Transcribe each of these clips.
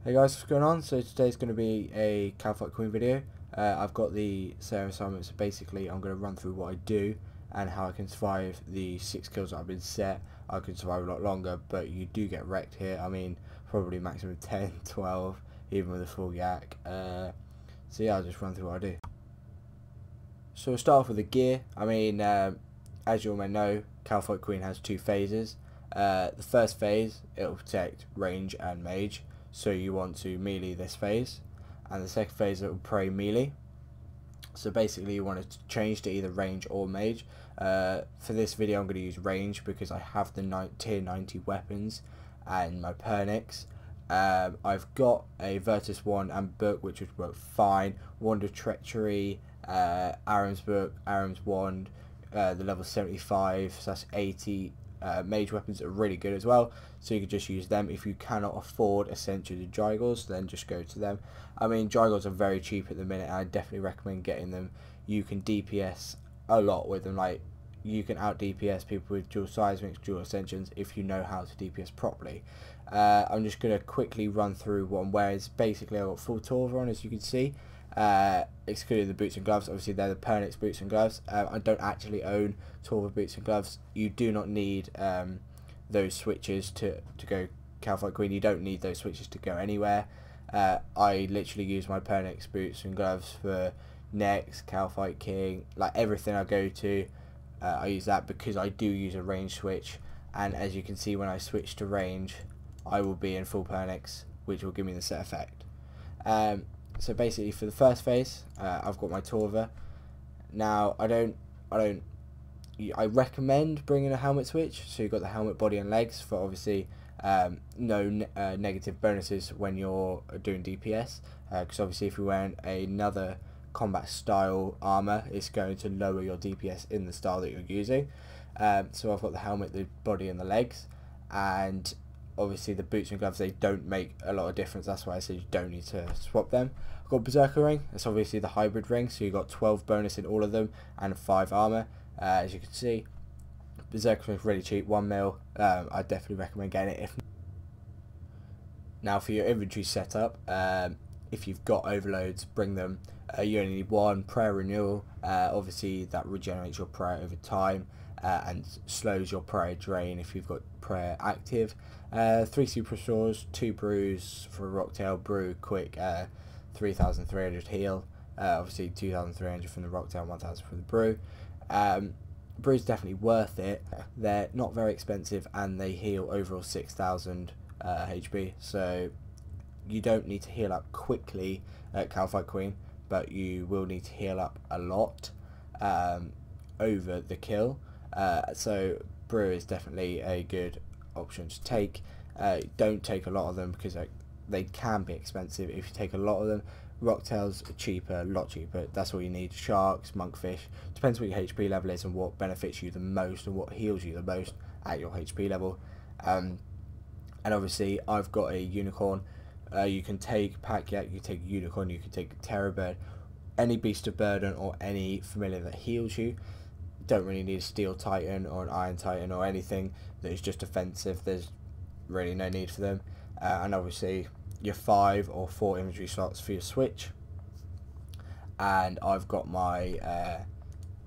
Hey guys, what's going on? So today's going to be a Kalphite Queen video. I've got the Sarah assignment, so basically I'm going to run through what I do and how I can survive the 6 kills that I've been set. I can survive a lot longer, but you do get wrecked here. I mean, probably maximum 10, 12, even with a full yak. So yeah, I'll just run through what I do. So we'll start off with the gear. I mean, as you all may know, Kalphite Queen has 2 phases. The first phase, it'll protect range and mage. So you want to melee this phase, and the second phase it will pray melee. So basically you want to change to either range or mage. For this video I'm going to use range because I have the tier 90 weapons and my Pernix. I've got a Virtus Wand and book which would work fine. Wand of Treachery, Aram's book, Aram's wand, the level 75, so that's 80. Mage weapons are really good as well, so you could just use them. If you cannot afford essentially the Drygors, then just go to them. I mean, Drygors are very cheap at the minute, and I definitely recommend getting them. You can DPS a lot with them, like you can out DPS people with dual seismics, dual ascensions, if you know how to DPS properly. I'm just going to quickly run through what I'm wearing. Basically I've got full Torva on, as you can see, excluding the boots and gloves. Obviously they're the Pernix boots and gloves. I don't actually own Torva boots and gloves. You do not need those switches to go Kalphite Queen. You don't need those switches to go anywhere. I literally use my Pernix boots and gloves for Next, Kalphite King, like everything I go to. I use that because I do use a range switch, and as you can see when I switch to range I will be in full Pernix, which will give me the set effect. So basically for the first phase, I've got my Torva. Now I recommend bringing a helmet switch, so you've got the helmet, body and legs for obviously no negative bonuses when you're doing DPS, because obviously if you're wearing another combat style armor, it's going to lower your DPS in the style that you're using. So I've got the helmet, the body and the legs, and obviously the boots and gloves, they don't make a lot of difference. That's why I said you don't need to swap them. I've got Berserker ring. It's obviously the hybrid ring, so you've got 12 bonus in all of them and 5 armor. As you can see, Berserker ring is really cheap, 1 mil. I definitely recommend getting it. Now for your inventory setup, if you've got overloads, bring them. You only need 1 prayer renewal. Obviously that regenerates your prayer over time and slows your prayer drain if you've got prayer active. 3 super stores, 2 brews for a Rocktail brew quick, 3,300 heal. Obviously 2,300 from the Rocktail, 1,000 from the brew. Brew's definitely worth it. They're not very expensive and they heal overall 6,000 HP, so you don't need to heal up quickly at Kalphite Queen, but you will need to heal up a lot over the kill. So brew is definitely a good option to take. Don't take a lot of them because they can be expensive. If you take a lot of them, Rocktails are cheaper, a lot cheaper. That's all you need. Sharks, monkfish, depends what your HP level is and what benefits you the most and what heals you the most at your HP level. And obviously I've got a unicorn. You can take Packyak, you can take unicorn, you can take Terrorbird, any beast of burden or any familiar that heals you. Don't really need a steel titan or an iron titan or anything that is just offensive. There's really no need for them. And obviously your 5 or 4 imagery slots for your switch. And I've got my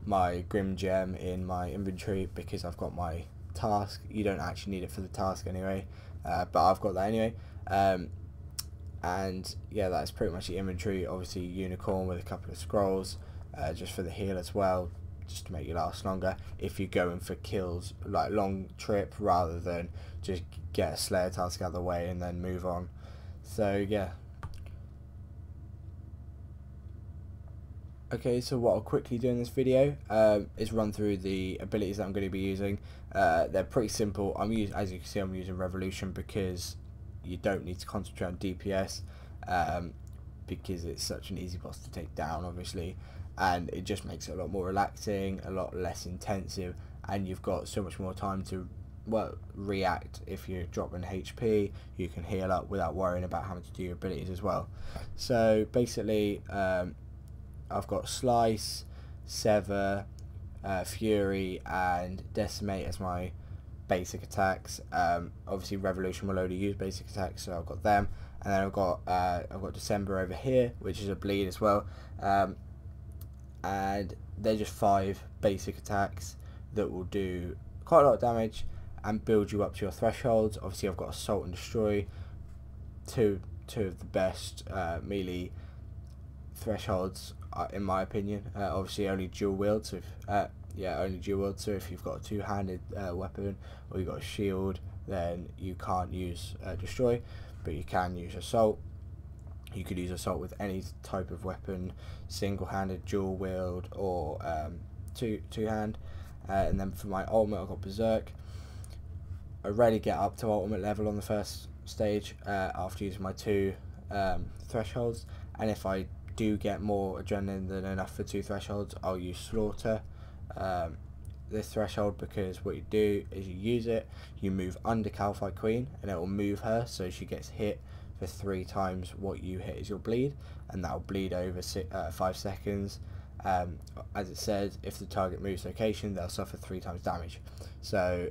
my Grim Gem in my inventory because I've got my task. You don't actually need it for the task anyway, but I've got that anyway. And yeah, that's pretty much the inventory. Obviously unicorn with a couple of scrolls, just for the heal as well, just to make you last longer if you're going for kills, like long trip, rather than just get a Slayer task out of the way and then move on. So yeah. Okay, so what I'll quickly do in this video is run through the abilities that I'm going to be using. They're pretty simple. As you can see, I'm using Revolution because you don't need to concentrate on DPS, because it's such an easy boss to take down, obviously, and it just makes it a lot more relaxing, a lot less intensive, and you've got so much more time to react. If you're dropping HP, you can heal up without worrying about having to do your abilities as well. So basically I've got Slice, Sever, Fury and Decimate as my basic attacks. Obviously Revolution will only use basic attacks, so I've got them, and then I've got December over here, which is a bleed as well, and they're just 5 basic attacks that will do quite a lot of damage and build you up to your thresholds. Obviously I've got Assault and Destroy, two of the best melee thresholds in my opinion. Obviously only dual wield, so if you've got a two-handed weapon or you've got a shield, then you can't use Destroy, but you can use Assault. You could use Assault with any type of weapon, single-handed, dual wield, or two-hand. And then for my ultimate, I've got Berserk. I rarely get up to ultimate level on the first stage after using my 2 thresholds, and if I do get more adrenaline than enough for 2 thresholds, I'll use Slaughter this threshold, because what you do is you use it, you move under Kalphite Queen, and it will move her so she gets hit for 3 times what you hit as your bleed, and that will bleed over 5 seconds. As it says, if the target moves location, they'll suffer 3 times damage. So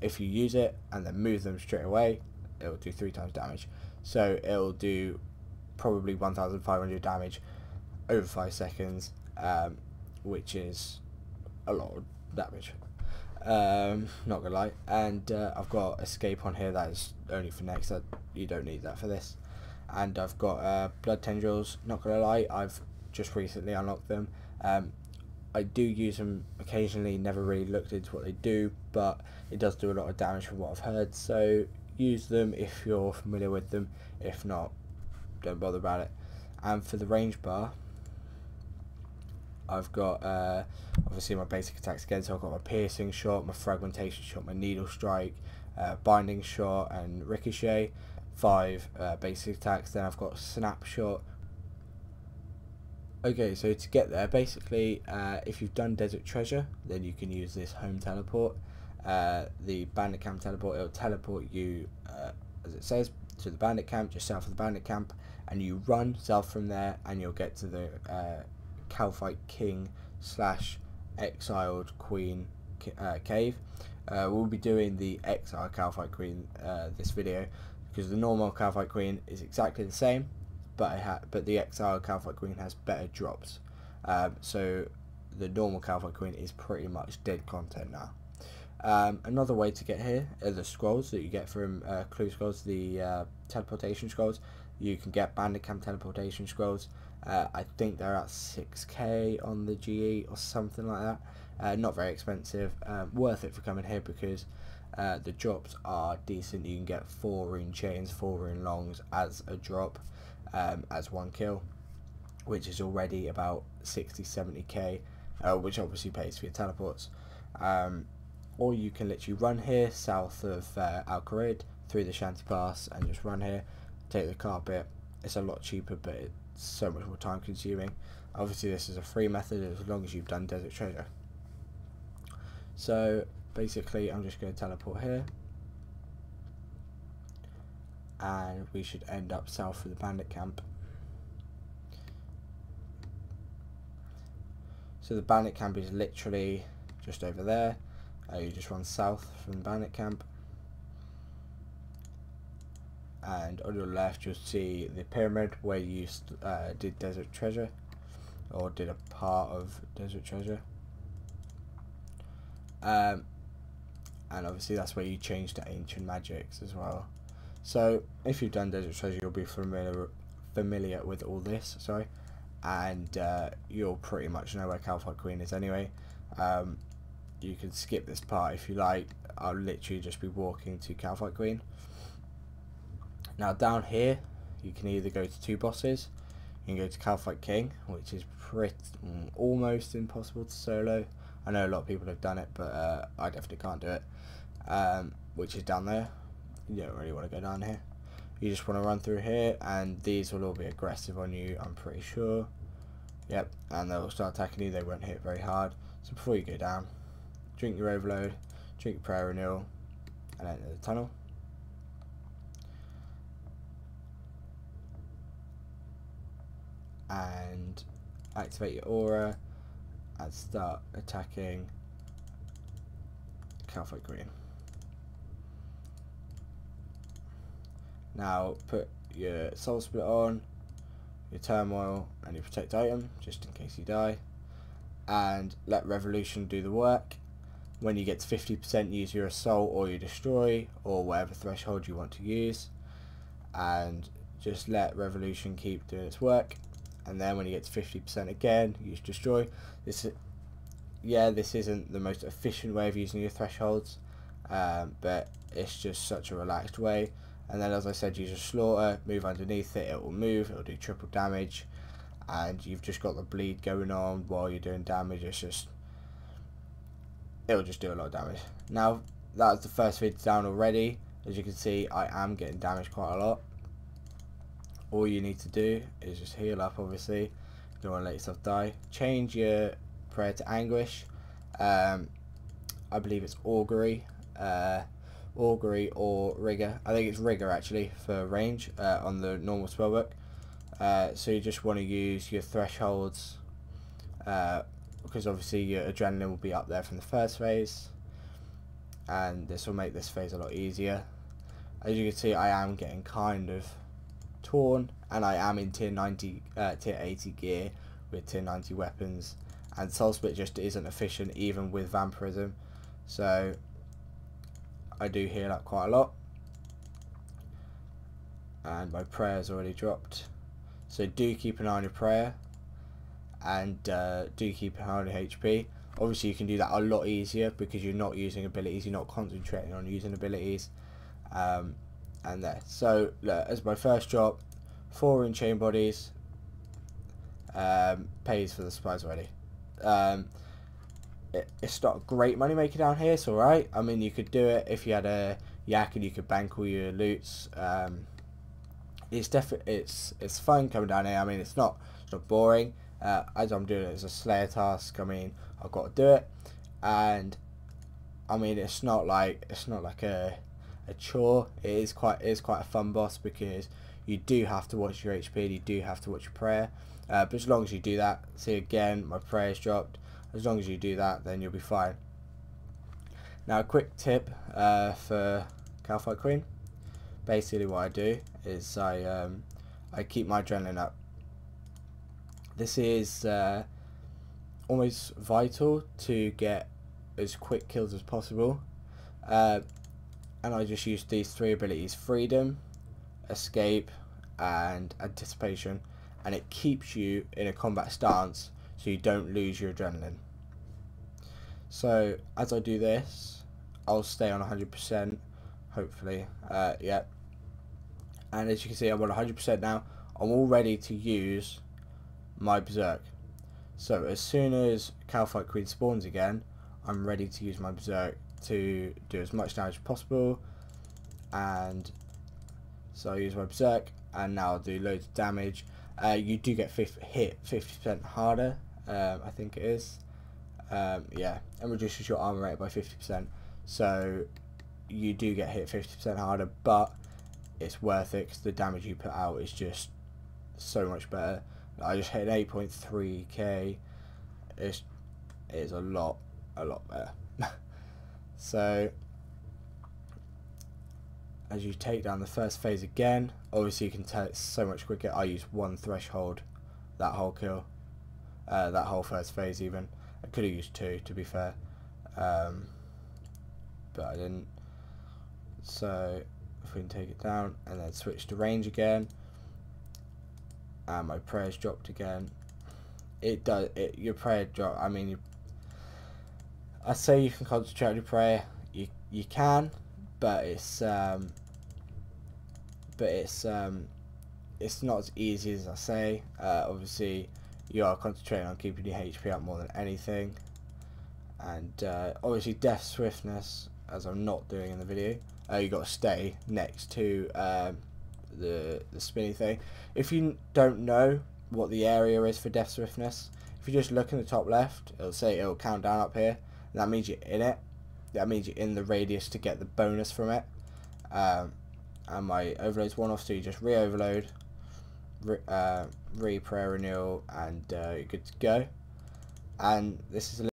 if you use it and then move them straight away, it will do 3 times damage. So it will do probably 1,500 damage over 5 seconds, which is a lot of damage. Not gonna lie. And I've got Escape on here. That is only for next. You don't need that for this. And I've got Blood Tendrils. Not gonna lie, I've just recently unlocked them. I do use them occasionally, never really looked into what they do, but it does do a lot of damage from what I've heard, so use them if you're familiar with them. If not, don't bother about it. And for the range bar, I've got obviously my basic attacks again, so I've got my piercing shot, my fragmentation shot, my needle strike, binding shot and ricochet, 5 basic attacks. Then I've got snapshot. Okay, so to get there, basically, if you've done Desert Treasure, then you can use this home teleport. The bandit camp teleport, it'll teleport you, as it says, to the bandit camp, just south of the bandit camp, and you run south from there, and you'll get to the Kalphite King / Exiled Queen cave. We'll be doing the Exiled Kalphite Queen this video, because the normal Kalphite Queen is exactly the same, but the Exiled Kalphite Queen has better drops. So the normal Kalphite Queen is pretty much dead content now. Another way to get here are the scrolls that you get from clue scrolls, the teleportation scrolls. You can get bandit camp teleportation scrolls. I think they're at 6k on the GE or something like that. Not very expensive, worth it for coming here, because the drops are decent. You can get 4 rune chains, 4 rune longs as a drop, as 1 kill, which is already about 60-70k, which obviously pays for your teleports. Or you can literally run here south of Al Kharid through the Shanty Pass and just run here, take the carpet. It's a lot cheaper, but it's so much more time consuming. Obviously this is a free method as long as you've done Desert Treasure. So basically I'm just going to teleport here, and we should end up south of the bandit camp. So the bandit camp is literally just over there. You just run south from the bandit camp, and on your left you'll see the pyramid where you did Desert Treasure, or did a part of Desert Treasure, and obviously that's where you change to Ancient Magics as well. So if you've done Desert Treasure, you'll be familiar with all this, sorry, and you'll pretty much know where Kalphite Queen is anyway. You can skip this part if you like. I'll literally just be walking to Kalphite Queen. Now down here you can either go to 2 bosses. You can go to Kalphite King, which is almost impossible to solo. I know a lot of people have done it, but I definitely can't do it, which is down there. You don't really want to go down here. You just want to run through here, and these will all be aggressive on you, I'm pretty sure. Yep, and they'll start attacking you. They won't hit very hard. So before you go down, drink your overload, drink your prayer renewal, and enter the tunnel. And activate your aura and start attacking Kalphite Queen. Now put your Soul Split on, your Turmoil and your Protect item, just in case you die, and let Revolution do the work. When you get to 50%, use your Assault or your Destroy or whatever threshold you want to use, and just let Revolution keep doing its work. And then when you get to 50% again, use Destroy. This isn't the most efficient way of using your thresholds, but it's just such a relaxed way. And then, as I said, use a Slaughter, move underneath it, it will move, it will do triple damage, and you've just got the bleed going on while you're doing damage. It'll just do a lot of damage. Now, that's the first feed down already. As you can see, I am getting damaged quite a lot. All you need to do is just heal up, obviously. Don't want to let yourself die. Change your prayer to Anguish. I believe it's Augury. Augury or Rigor. I think it's Rigor actually for range on the normal spellbook. So you just want to use your thresholds because obviously your adrenaline will be up there from the first phase, and this will make this phase a lot easier. As you can see, I am getting kind of torn, and I am in tier 80 gear with tier 90 weapons, and Soul Split just isn't efficient even with Vampirism, so I do heal up quite a lot. And my prayer's already dropped, so do keep an eye on your prayer, and do keep an eye on your HP. Obviously you can do that a lot easier because you're not using abilities, you're not concentrating on using abilities, and there. So look, as my first drop, 4 in chain bodies, pays for the supplies already. It's not great money maker down here, it's alright. I mean, you could do it if you had a yak and you could bank all your loots. It's fun coming down here. I mean, it's not boring. As I'm doing it as a Slayer task, I mean, I've got to do it, and I mean, it's not like a chore. It is quite a fun boss because you do have to watch your HP and you do have to watch your prayer. But as long as you do that, see again, my prayer's dropped. As long as you do that, then you'll be fine. Now, a quick tip for Kalphite Queen. Basically, what I do is I keep my adrenaline up. This is almost vital to get as quick kills as possible, and I just use these 3 abilities: Freedom, Escape, and Anticipation, and it keeps you in a combat stance so you don't lose your adrenaline. So as I do this, I'll stay on 100%, hopefully. Yeah, and as you can see, I'm on 100% now. I'm all ready to use my Berserk. So as soon as Kalphite Queen spawns again, I'm ready to use my Berserk to do as much damage as possible. And so I use my Berserk, and now I'll do loads of damage. You do get hit 50% harder, I think it is. Yeah, and reduces your armor rate by 50%. So you do get hit 50% harder, but it's worth it because the damage you put out is just so much better. I just hit an 8.3k. It is a lot better. So as you take down the first phase again, obviously you can tell it's so much quicker. I used 1 threshold that whole kill, that whole first phase even. I could have used 2 to be fair, but I didn't. So if we can take it down and then switch to range again, and my prayers dropped again. Your prayer drop. I mean, I say you can concentrate on your prayer. You can, but it's not as easy as I say. Obviously, you are concentrating on keeping your HP up more than anything, and obviously death swiftness, as I'm not doing in the video. You got to stay next to the spinny thing. If you don't know what the area is for death swiftness, if you just look in the top left, it'll count down up here. That means you're in it. That means you're in the radius to get the bonus from it. And my overload's 1 off, so you just re-overload, re-prayer renewal, and you're good to go. And this is a